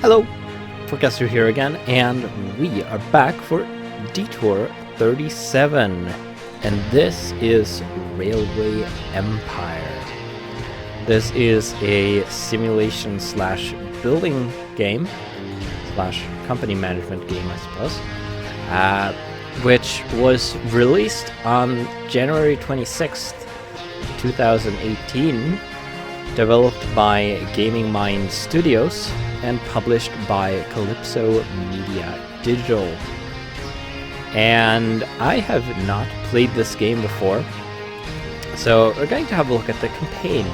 Hello, Professor here again, and we are back for Detour 37, and this is Railway Empire. This is a simulation slash building game, slash company management game, I suppose, which was released on January 26th, 2018, developed by Gaming Mind Studios and published by Calypso Media Digital. And I have not played this game before, so we're going to have a look at the campaign,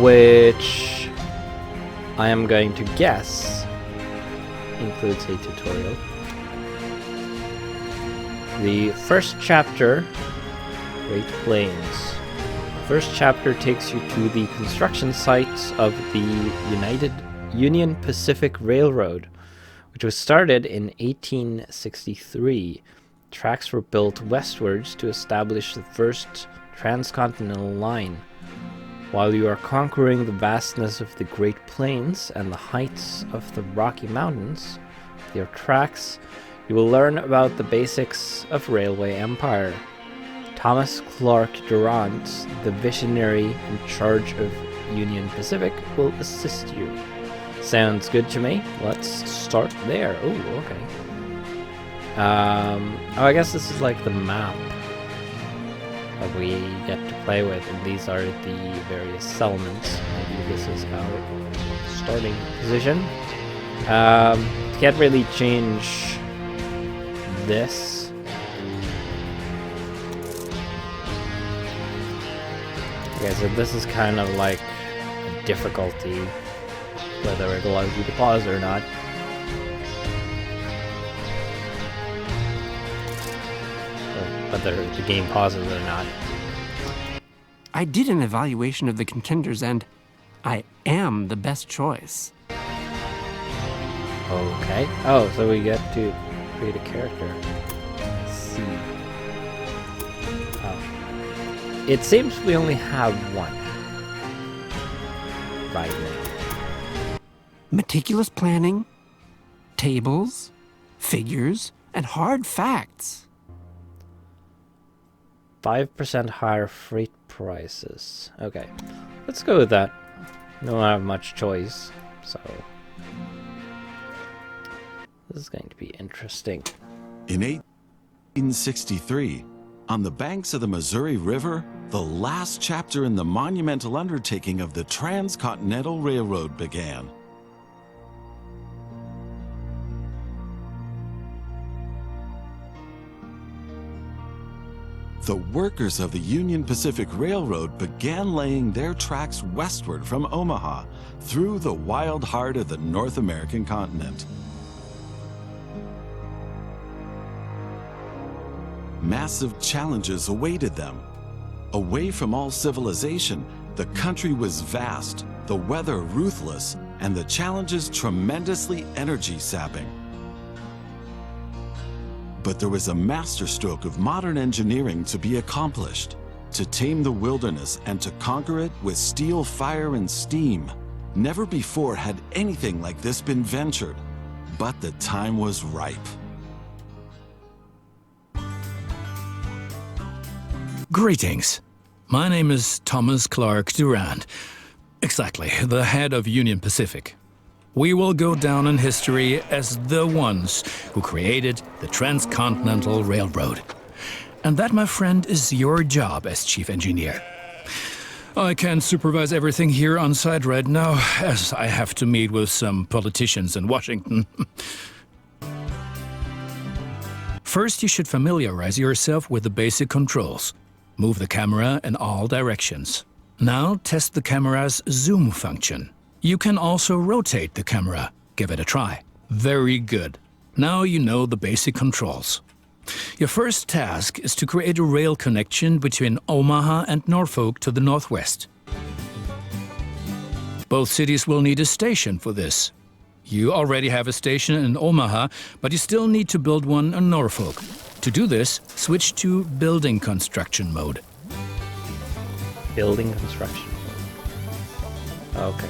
which I am going to guess includes a tutorial. The first chapter, Great Plains. First chapter takes you to the construction sites of the Union Pacific Railroad, which was started in 1863. Tracks were built westwards to establish the first transcontinental line. While you are conquering the vastness of the Great Plains and the heights of the Rocky Mountains with your tracks, you will learn about the basics of Railway Empire. Thomas Clark Durant, the visionary in charge of Union Pacific, will assist you. Sounds good to me. Let's start there. Oh, okay. I guess this is like the map that we get to play with, and these are the various settlements. Maybe this is our starting position. Can't really change this. Okay, so this is kind of like a difficulty, whether it allows you to pause or not. Or whether the game pauses or not. I did an evaluation of the contenders and I am the best choice. Okay. Oh, so we get to create a character. Let's see. Oh. It seems we only have one right now. Meticulous planning, tables, figures, and hard facts. 5% higher freight prices. Okay, let's go with that. We don't have much choice, so this is going to be interesting. In 1863, on the banks of the Missouri River, the last chapter in the monumental undertaking of the Transcontinental Railroad began. The workers of the Union Pacific Railroad began laying their tracks westward from Omaha through the wild heart of the North American continent. Massive challenges awaited them. Away from all civilization, the country was vast, the weather ruthless, and the challenges tremendously energy-sapping. But there was a masterstroke of modern engineering to be accomplished. To tame the wilderness and to conquer it with steel, fire, and steam. Never before had anything like this been ventured, but the time was ripe. Greetings. My name is Thomas Clark Durant. Exactly, the head of Union Pacific. We will go down in history as the ones who created the Transcontinental Railroad. And that, my friend, is your job as chief engineer. I can't supervise everything here on site right now, as I have to meet with some politicians in Washington. First, you should familiarize yourself with the basic controls. Move the camera in all directions. Now test the camera's zoom function. You can also rotate the camera. Give it a try. Very good. Now you know the basic controls. Your first task is to create a rail connection between Omaha and Norfolk to the northwest. Both cities will need a station for this. You already have a station in Omaha, but you still need to build one in Norfolk. To do this, switch to building construction mode. Building construction. Okay.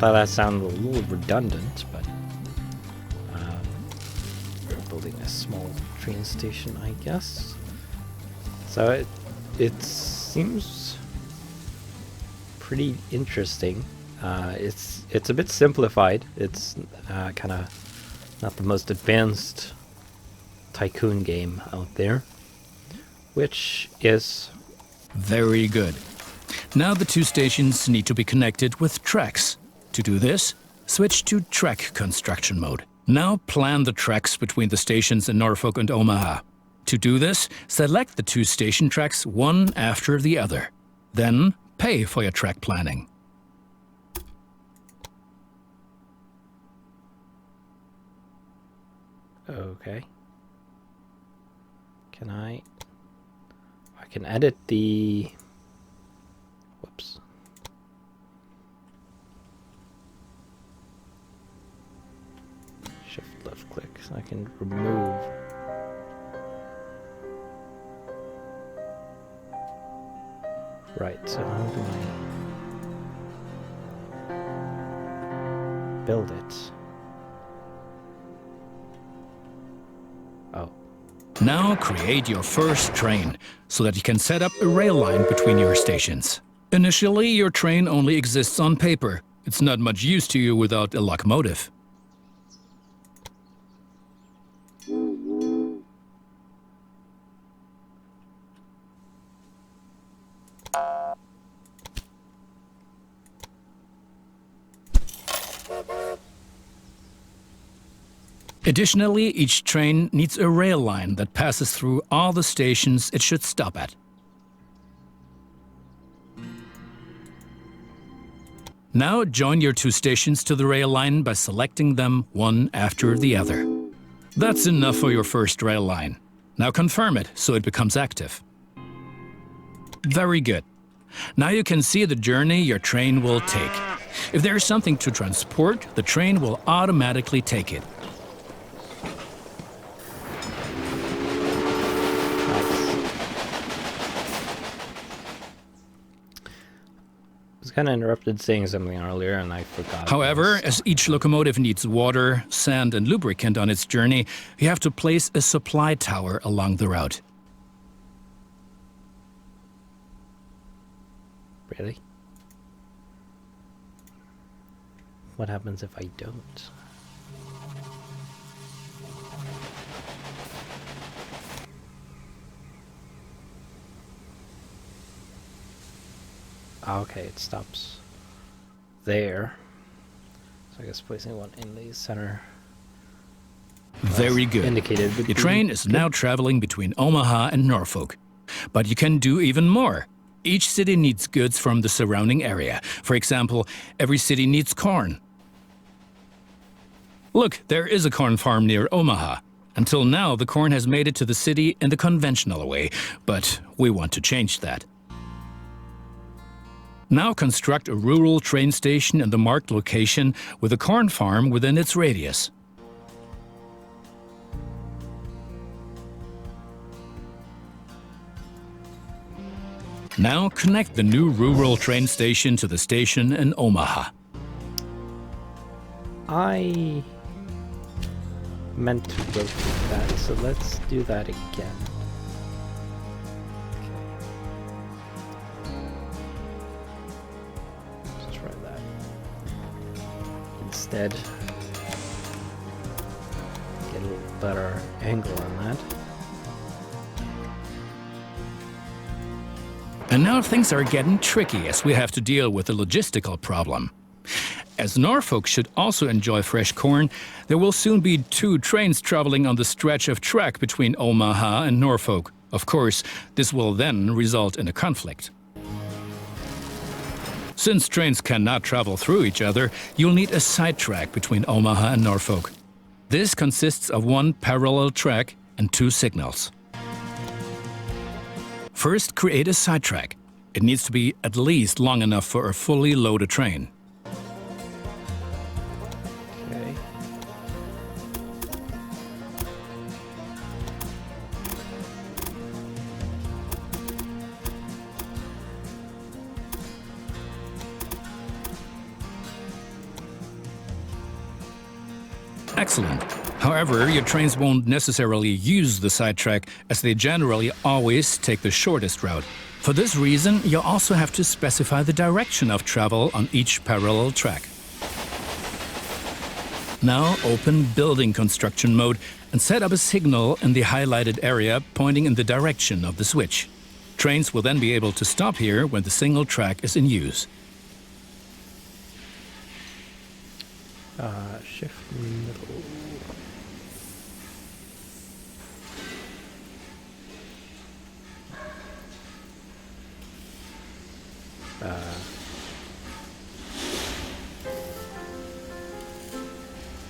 thought that sounded a little redundant, but we're building a small train station, I guess. So it seems pretty interesting. It's a bit simplified. It's kind of not the most advanced tycoon game out there, which is Very good. Now the two stations need to be connected with tracks. To do this, switch to track construction mode. Now plan the tracks between the stations in Norfolk and Omaha. To do this, select the two station tracks one after the other. Then pay for your track planning. okay. I can edit the... Whoops. Shift left click, so I can remove. Right, so how do I build it? Oh. Now create your first train, so that you can set up a rail line between your stations. Initially, your train only exists on paper. It's not much use to you without a locomotive. Additionally, each train needs a rail line that passes through all the stations it should stop at. Now join your two stations to the rail line by selecting them one after the other. That's enough for your first rail line. Now confirm it so it becomes active. Very good. Now you can see the journey your train will take. If there is something to transport, the train will automatically take it. I was kind of interrupted saying something earlier and I forgot. However, as each locomotive needs water, sand, and lubricant on its journey, you have to place a supply tower along the route. Really? What happens if I don't? Okay, it stops there. So I guess placing one in the center. Very good. Indicated. Your train is now traveling between Omaha and Norfolk. But you can do even more. Each city needs goods from the surrounding area. For example, every city needs corn. Look, there is a corn farm near Omaha. Until now, the corn has made it to the city in the conventional way, but we want to change that. Now construct a rural train station in the marked location with a corn farm within its radius. Now connect the new rural train station to the station in Omaha. I meant to rotate that, so let's do that again. Let's try that. Instead, get a little better angle on that. And now things are getting tricky as we have to deal with a logistical problem. As Norfolk should also enjoy fresh corn, there will soon be 2 trains traveling on the stretch of track between Omaha and Norfolk. Of course, this will then result in a conflict. Since trains cannot travel through each other, you'll need a sidetrack between Omaha and Norfolk. This consists of 1 parallel track and 2 signals. First, create a sidetrack. It needs to be at least long enough for a fully loaded train. Okay. Excellent. However, your trains won't necessarily use the sidetrack, as they generally always take the shortest route. For this reason, you'll also have to specify the direction of travel on each parallel track. Now open Building Construction mode and set up a signal in the highlighted area pointing in the direction of the switch. Trains will then be able to stop here when the single track is in use. Shift middle.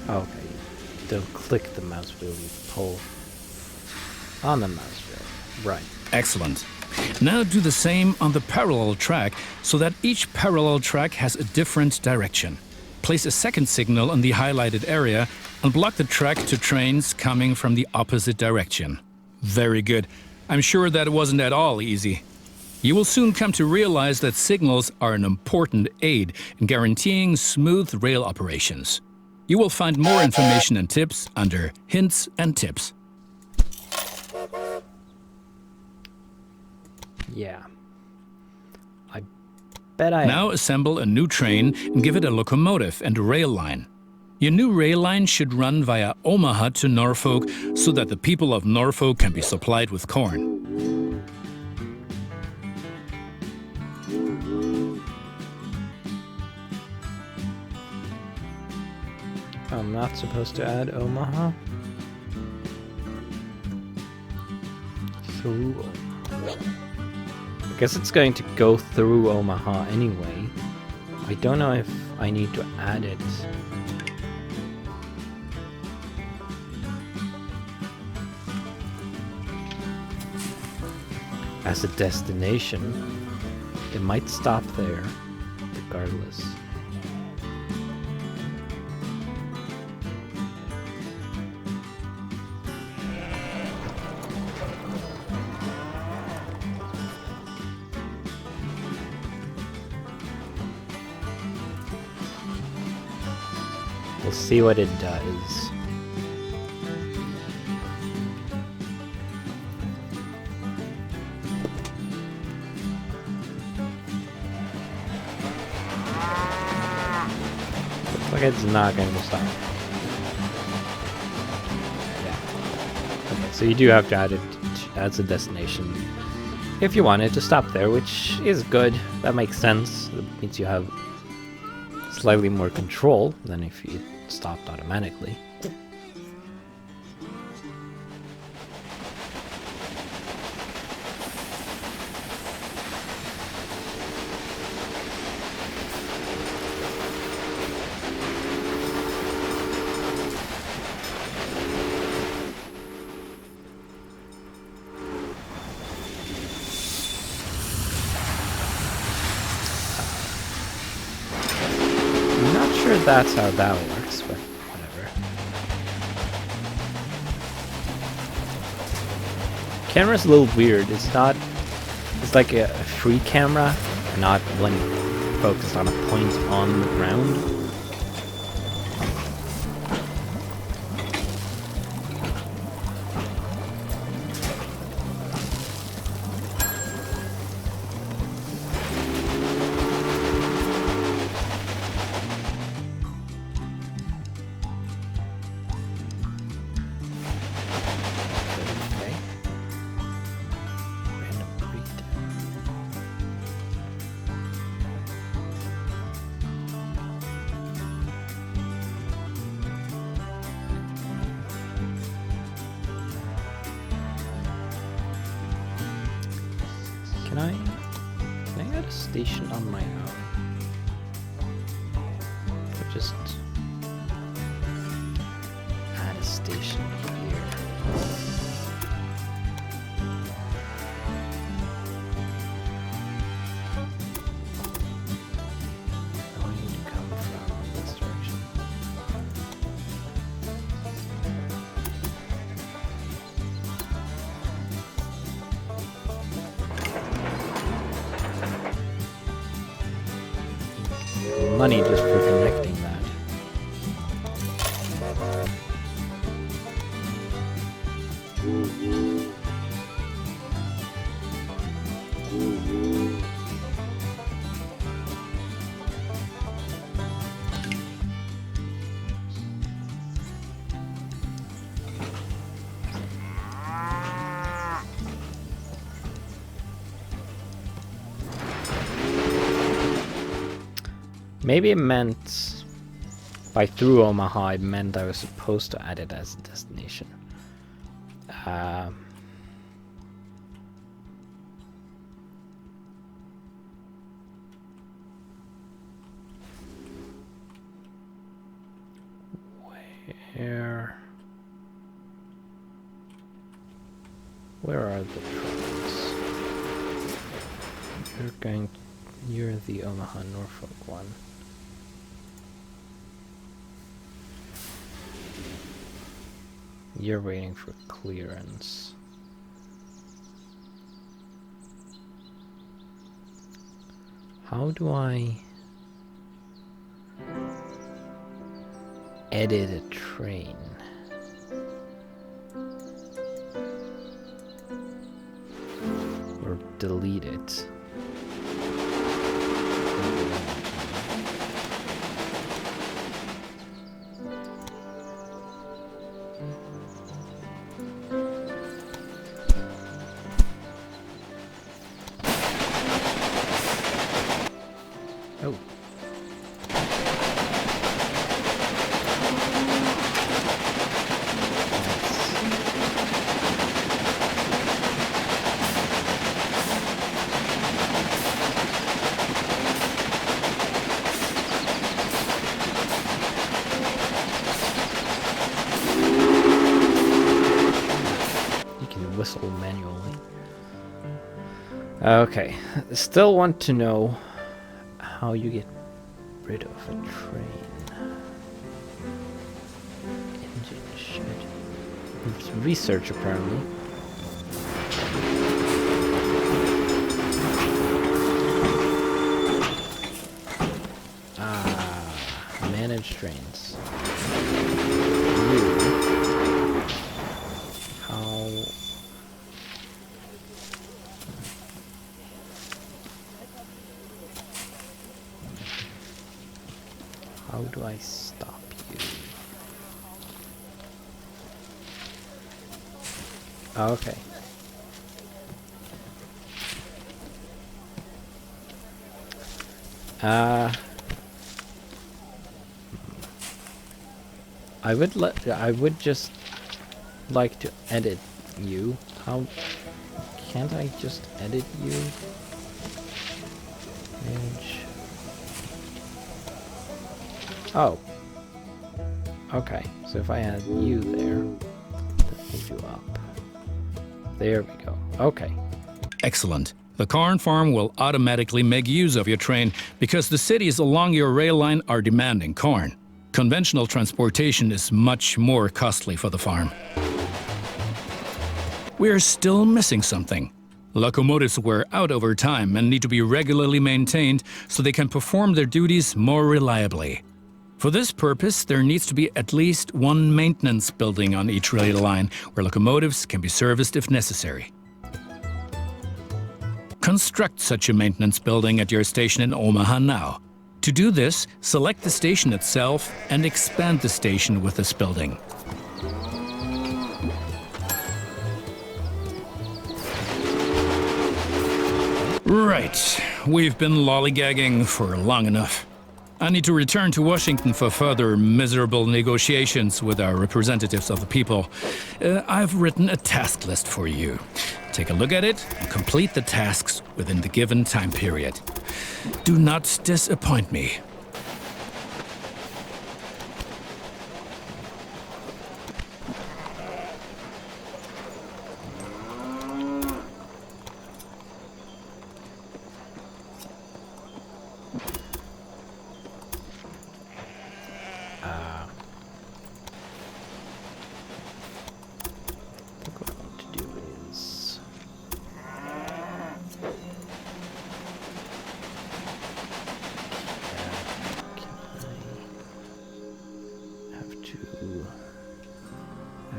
Okay, don't click the mouse wheel, you pull on the mouse wheel. Right. Excellent. Now do the same on the parallel track so that each parallel track has a different direction. Place a second signal in the highlighted area and block the track to trains coming from the opposite direction. Very good. I'm sure that wasn't at all easy. You will soon come to realize that signals are an important aid in guaranteeing smooth rail operations. You will find more information and tips under Hints and Tips. Yeah. I bet I... Now assemble a new train and give it a locomotive and a rail line. Your new rail line should run via Omaha to Norfolk so that the people of Norfolk can be supplied with corn. I'm not supposed to add Omaha. Through Omaha. I guess it's going to go through Omaha anyway. I don't know if I need to add it. As a destination. It might stop there, regardless. We'll see what it does. Looks like it's not going to stop. Yeah. Okay, so you do have to add it as a destination if you want it to stop there, which is good. That makes sense. It means you have slightly more control than if it stopped automatically. That's how that works, but whatever. Camera's a little weird. It's like a free camera, not one focused on a point on the ground. Can I add a station on my own? Or just add a station here? I need to come from this direction. Money just for connecting that. Maybe it meant, by through Omaha, it meant I was supposed to add it as a destination. Where are the trains? You're the Omaha, Norfolk one. You're waiting for clearance. How do I edit a train? Or delete it? Oh. You can whistle manually. Okay, still want to know how you get rid of a train. Engine shed. It's research apparently. Manage trains. How do I stop you? Okay. I would just like to edit you. How can't I just edit you? Manage. Oh. Okay, so if I add you there, that moves you up. There we go. Okay. Excellent. The corn farm will automatically make use of your train because the cities along your rail line are demanding corn. Conventional transportation is much more costly for the farm. We're still missing something. Locomotives wear out over time and need to be regularly maintained so they can perform their duties more reliably. For this purpose, there needs to be at least one maintenance building on each rail line where locomotives can be serviced if necessary. Construct such a maintenance building at your station in Omaha now. To do this, select the station itself and expand the station with this building. Right, we've been lollygagging for long enough. I need to return to Washington for further miserable negotiations with our representatives of the people. I've written a task list for you. Take a look at it and complete the tasks within the given time period. Do not disappoint me.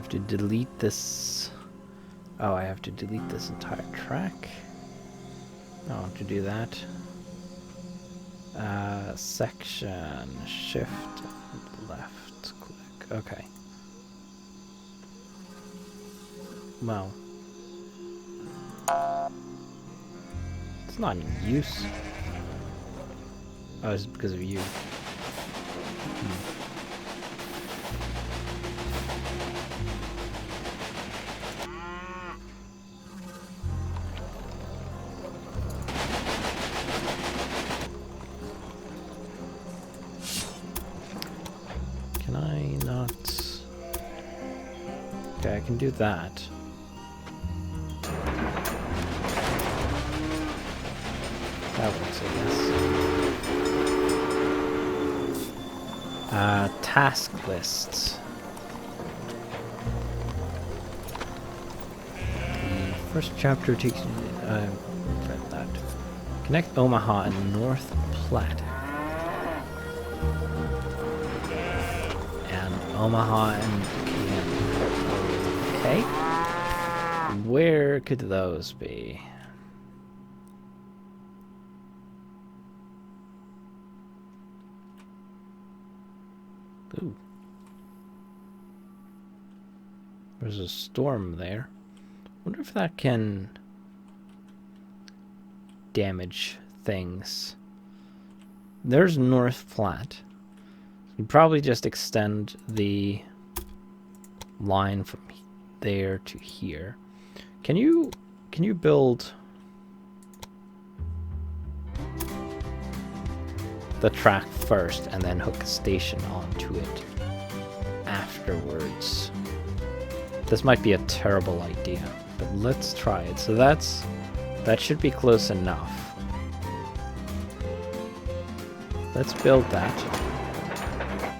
To delete this. Oh, I have to delete this entire track. Oh, to do that. Section, shift, left click. Okay. Well. It's not in use. Oh, it's because of you. Can I not? Okay, I can do that. That works, I guess. Task lists. The first chapter takes you. Read that. Connect Omaha and North Platte. And Omaha and Canton. Okay. Where could those be? Ooh. There's a storm there. Wonder if that can damage things. There's North Platte. You probably just extend the line from there to here. Can you build the track first and then hook a station onto it afterwards? This might be a terrible idea, but let's try it. So that should be close enough. Let's build that.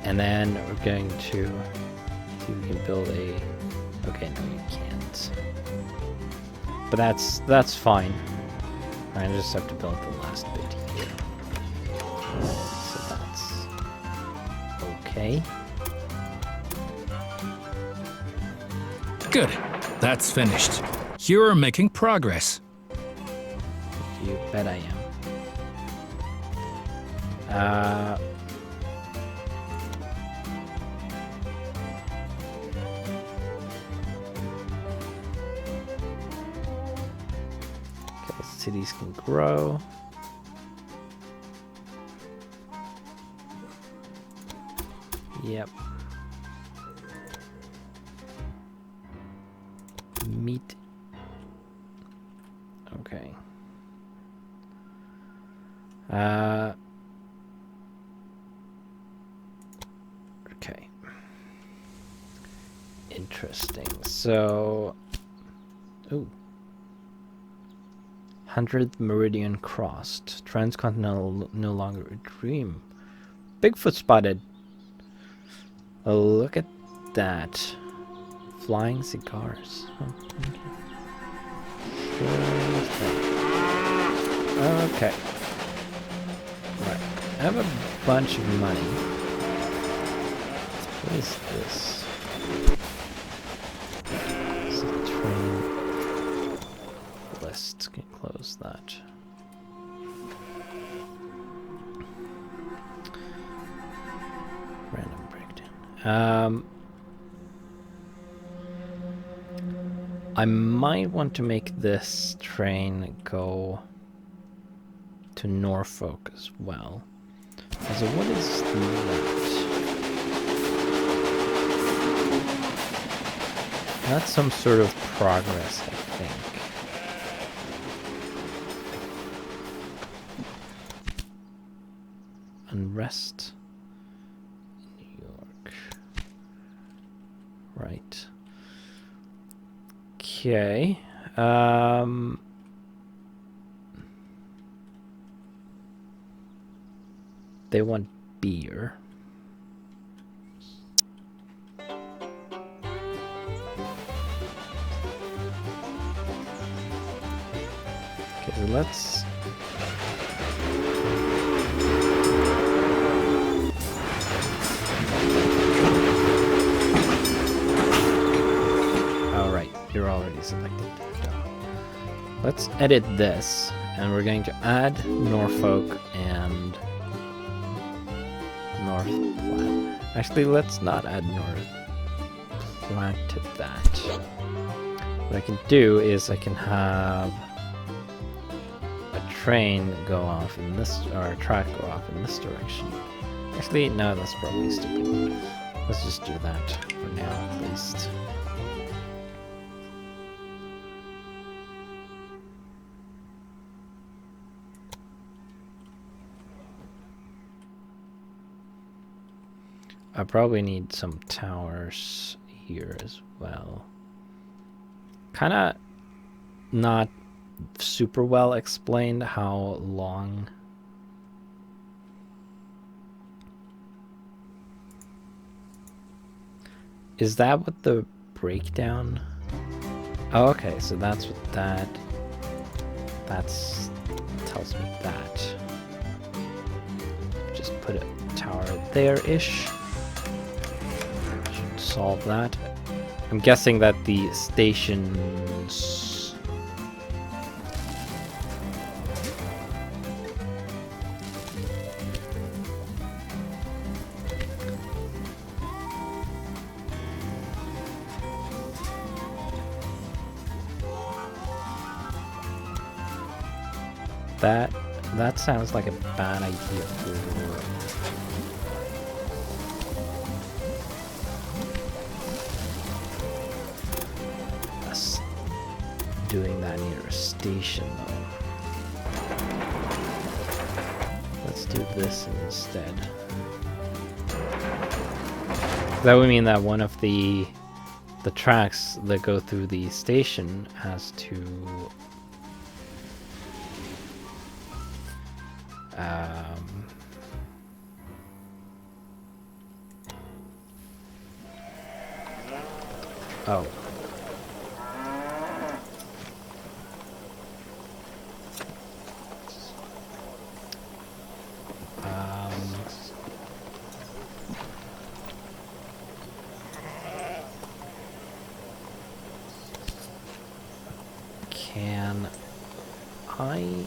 And then we're going to see if we can build a... Okay, no, you can't. But that's fine. I just have to build the last bit here. So that's okay. Good. That's finished. You're making progress. You bet I am. Okay, cities can grow. Yep. Meat. Okay. Okay. Interesting. So, ooh. 100th meridian crossed. Transcontinental no longer a dream. Bigfoot spotted. Oh, look at that. Flying cigars. Oh, okay. Right. I have a bunch of money. What is this? It's a train list. Can close that. Random breakdown. I might want to make this train go to Norfolk as well. So what is that? That's some sort of progress, I think. Unrest in New York. Right. Okay. They want beer. Okay, so let's... All right, you're already selected. Let's edit this And we're going to add Norfolk and North Platte. Actually, let's not add North Platte to that. What I can do is I can have a train go off in this, or a track go off in this direction. Actually, no, that's probably stupid. Let's just do that for now, at least. I probably need some towers here as well. Kind of not super well explained how long. Is that what the breakdown? Oh, okay, so that's what that's tells me that. Just put a tower there-ish. Should solve that. I'm guessing that the stations... That sounds like a bad idea for us doing that near a station, though. Let's do this instead. That would mean that one of the tracks that go through the station has to oh. Can I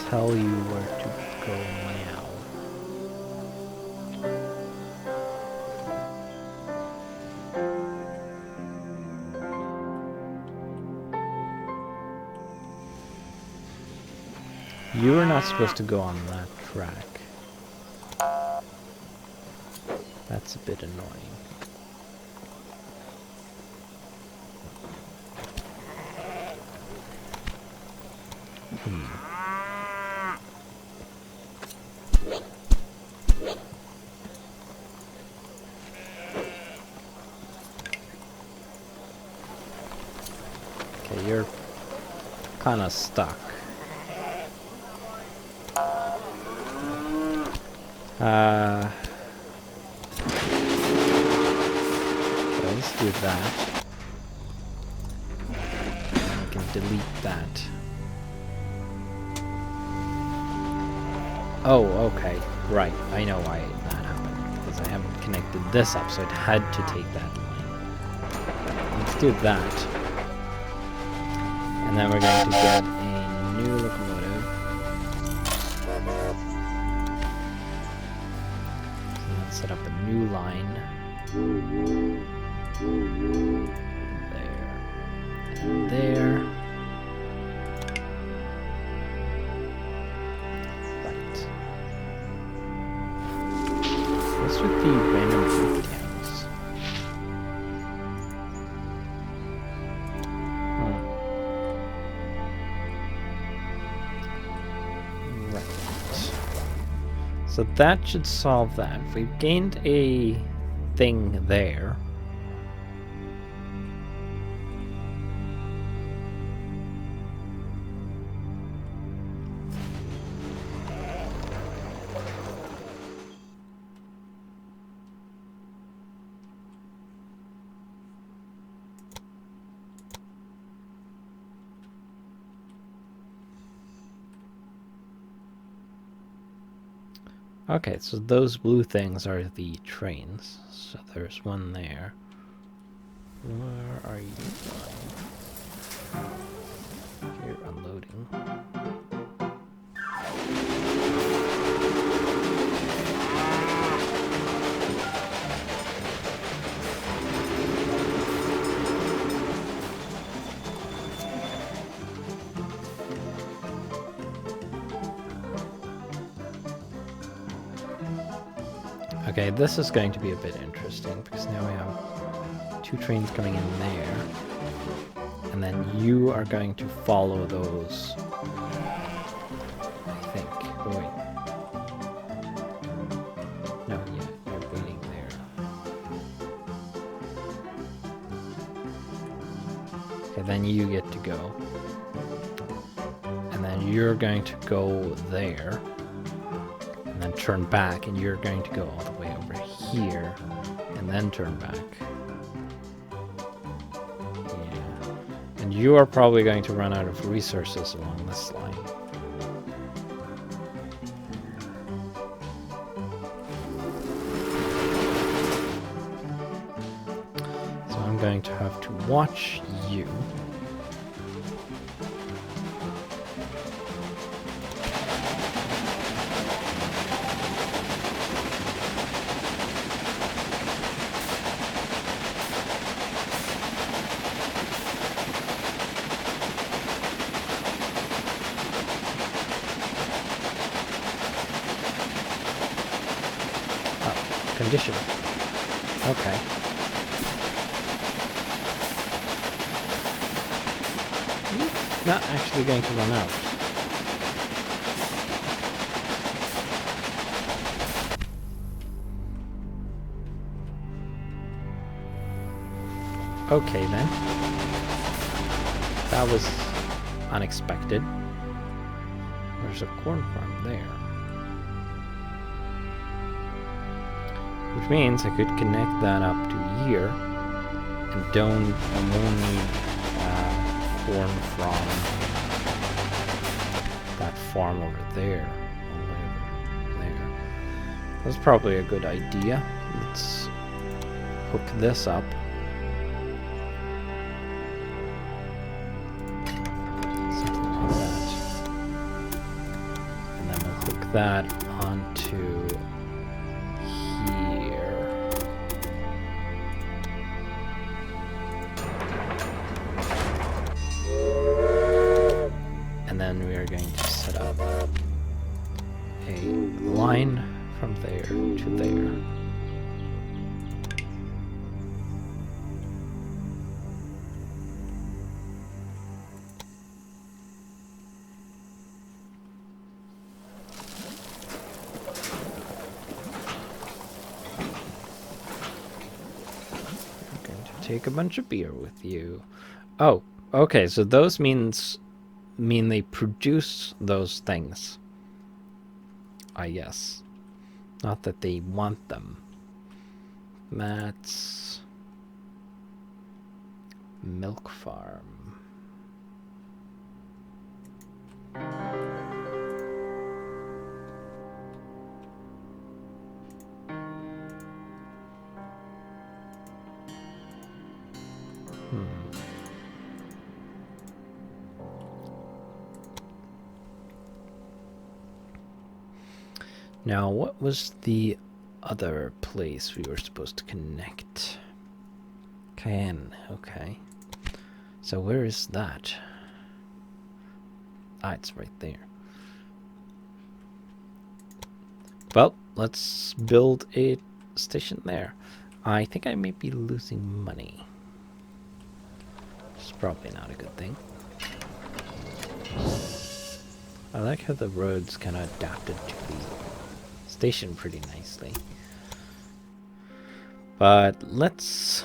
tell you where to go now? You are not supposed to go on that track. That's a bit annoying. Okay, you're kind of stuck. Let's do that. I can delete that. Oh, okay. Right. I know why that happened. Because I haven't connected this up, so it had to take that line. Let's do that. And then we're going to get a new locomotive. And then set up a new line. There. And there. What's with the random breakdowns? Right. So that should solve that. If we've gained a thing there. Okay, so those blue things are the trains. So there's one there. Where are you going? loading. Okay, this is going to be a bit interesting because now we have 2 trains coming in there. And then you are going to follow those, I think. Oh, wait. No, yeah, you're waiting there. Okay, then you get to go. And then you're going to go there. And then turn back, and you're going to go all the way over here. And then turn back. And you are probably going to run out of resources along this line. So I'm going to have to watch you. Condition. Okay. Not actually going to run out. Okay then. That was unexpected. There's a corn farm there. Which means I could connect that up to here and won't need corn from that farm over there. All the way over there. That's probably a good idea. Let's hook this up. Something like that. And then we'll hook that onto line from there to there. I'm going to take a bunch of beer with you. Oh, okay, so those mean they produce those things. I guess. Not that they want them. That's milk farm. Now, what was the other place we were supposed to connect? Cayenne, okay. So where is that? Ah, it's right there. Well, let's build a station there. I think I may be losing money. It's probably not a good thing. I like how the roads kind of adapted to the station pretty nicely. But let's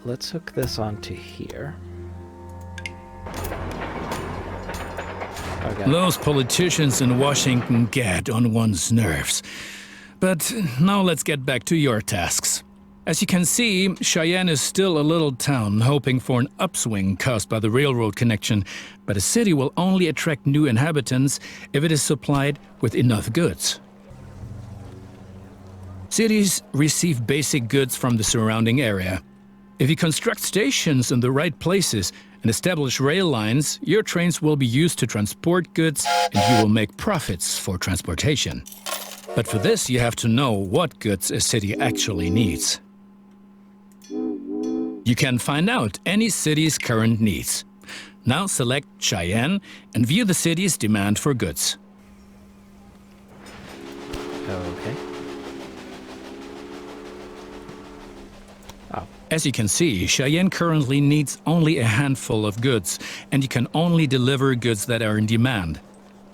hook this onto here. Okay. Those politicians in Washington get on one's nerves. But now let's get back to your tasks. As you can see, Cheyenne is still a little town hoping for an upswing caused by the railroad connection, but a city will only attract new inhabitants if it is supplied with enough goods. Cities receive basic goods from the surrounding area. If you construct stations in the right places, and establish rail lines, your trains will be used to transport goods and you will make profits for transportation. But for this, you have to know what goods a city actually needs. You can find out any city's current needs. Now select Cheyenne and view the city's demand for goods. Okay. Oh. As you can see, Cheyenne currently needs only a handful of goods, and you can only deliver goods that are in demand.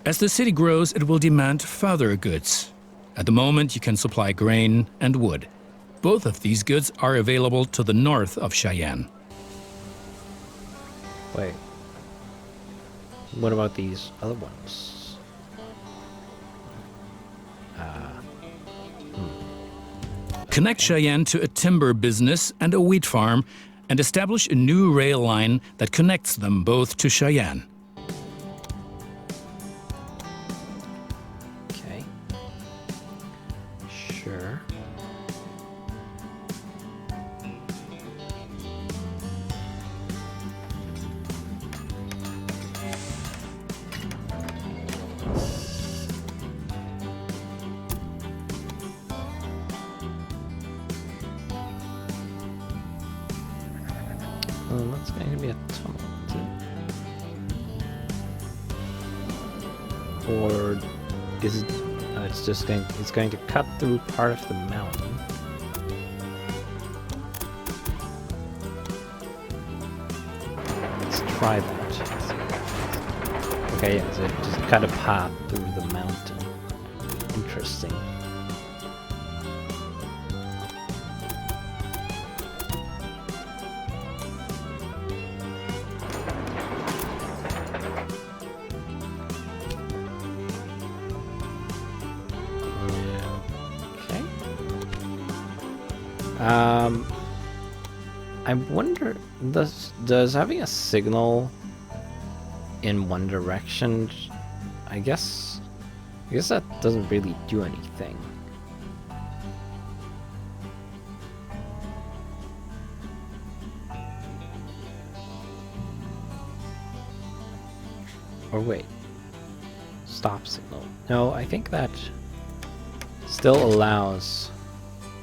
As the city grows, it will demand further goods. At the moment, you can supply grain and wood. Both of these goods are available to the north of Cheyenne. Wait. What about these other ones? Connect Cheyenne to a timber business and a wheat farm and establish a new rail line that connects them both to Cheyenne. Okay. Sure. Oh, that's going to be a tunnel, is it? Or is it? It's just going. It's going to cut through part of the mountain. Let's try that. Okay, yeah, so it just cut a path through the mountain. Interesting. I wonder, does having a signal in one direction, I guess that doesn't really do anything. Or wait, stop signal. No, I think that still allows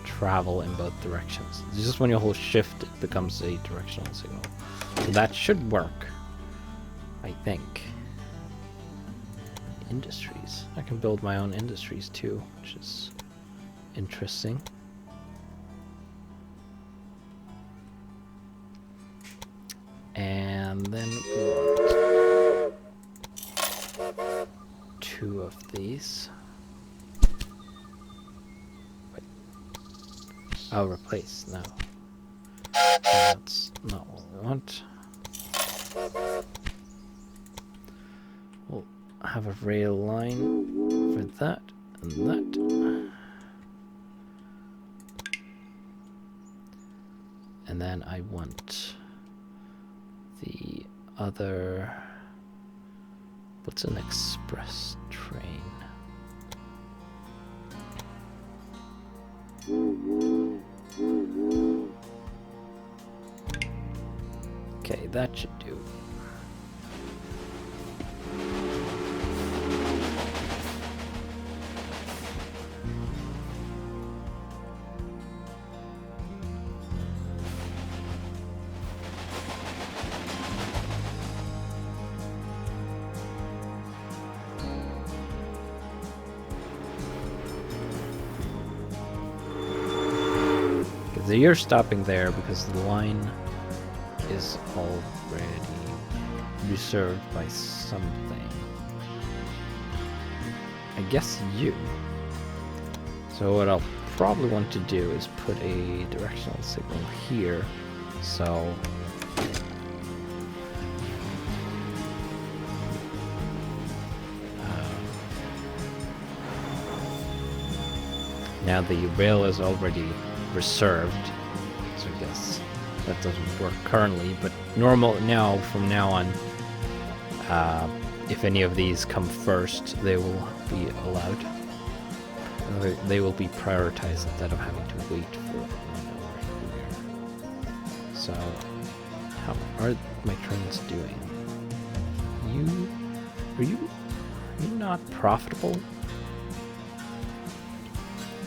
travel in both directions. It's just when you hold shift it becomes a directional signal. So that should work, I think. Industries. I can build my own industries too, which is interesting. And then we want 2 of these. I'll replace now. That's not what we want. We'll have a rail line for that and that. And then I want the other... What's an express train? Okay, that should do. So you're stopping there because the line is already reserved by something. I guess you. So what I'll probably want to do is put a directional signal here. So now the rail is already reserved, so I guess that doesn't work currently, but now from now on, if any of these come first, they will be allowed. They will be prioritized instead of having to wait for one over here. So how are what my train's doing. Are you not profitable?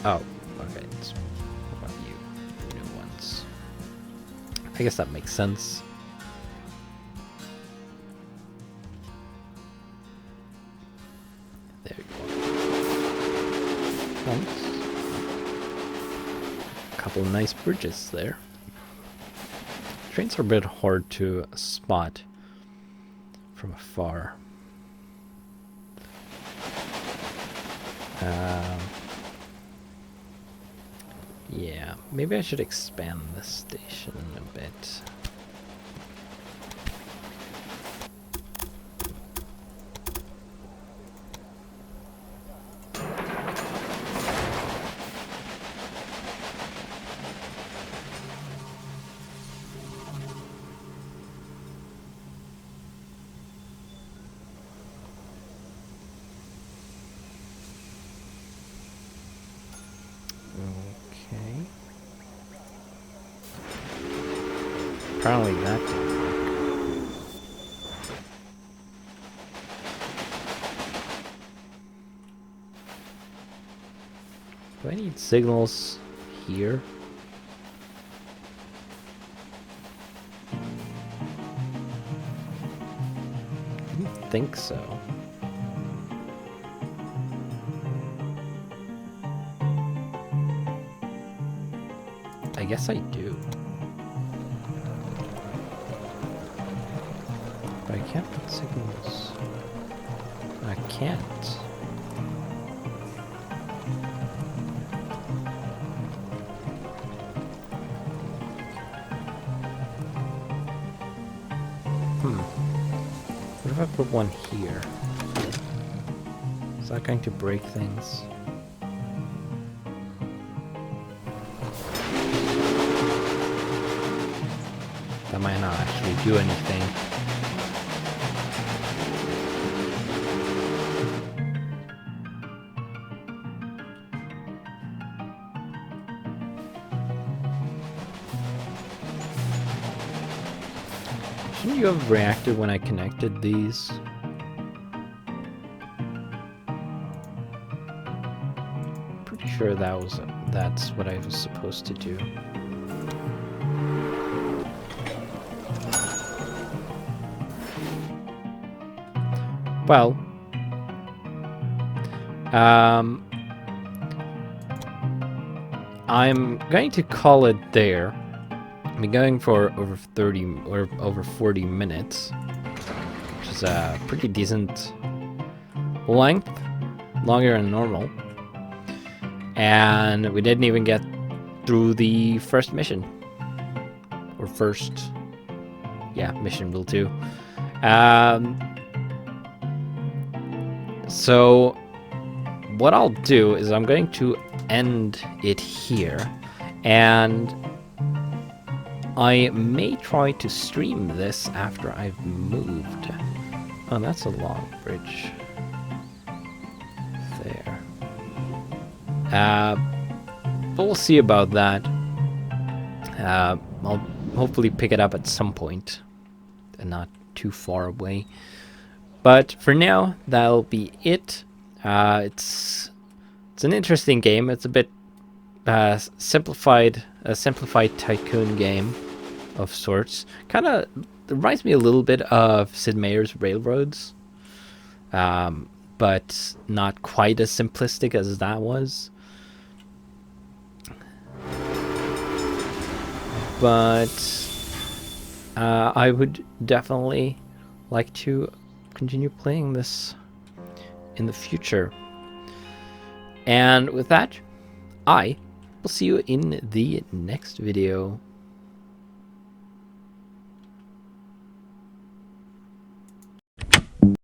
Oh, okay. It's what about you? New ones. I guess that makes sense. There you go. Thanks. A couple of nice bridges there. Trains are a bit hard to spot from afar. Yeah, maybe I should expand this station a bit. Okay. Apparently that didn't work. Do I need signals here? I don't think so. I guess I do. But I can't put signals. I can't. What if I put one here? Is that going to break things? That might not actually do anything. Shouldn't you have reacted when I connected these? Pretty sure that's what I was supposed to do. Well, I'm going to call it there. I've been going for over 30 or over 40 minutes, which is a pretty decent length, longer than normal. And we didn't even get through the first mission. Or first, yeah, mission rule 2. So what I'll do is I'm going to end it here, and I may try to stream this after I've moved. Oh, that's a long bridge. There. But we'll see about that. I'll hopefully pick it up at some point and not too far away. But for now, that'll be it. It's an interesting game. It's a bit simplified, a simplified tycoon game of sorts. Kind of reminds me a little bit of Sid Meier's Railroads, but not quite as simplistic as that was. But I would definitely like to continue playing this in the future. And with that, I will see you in the next video.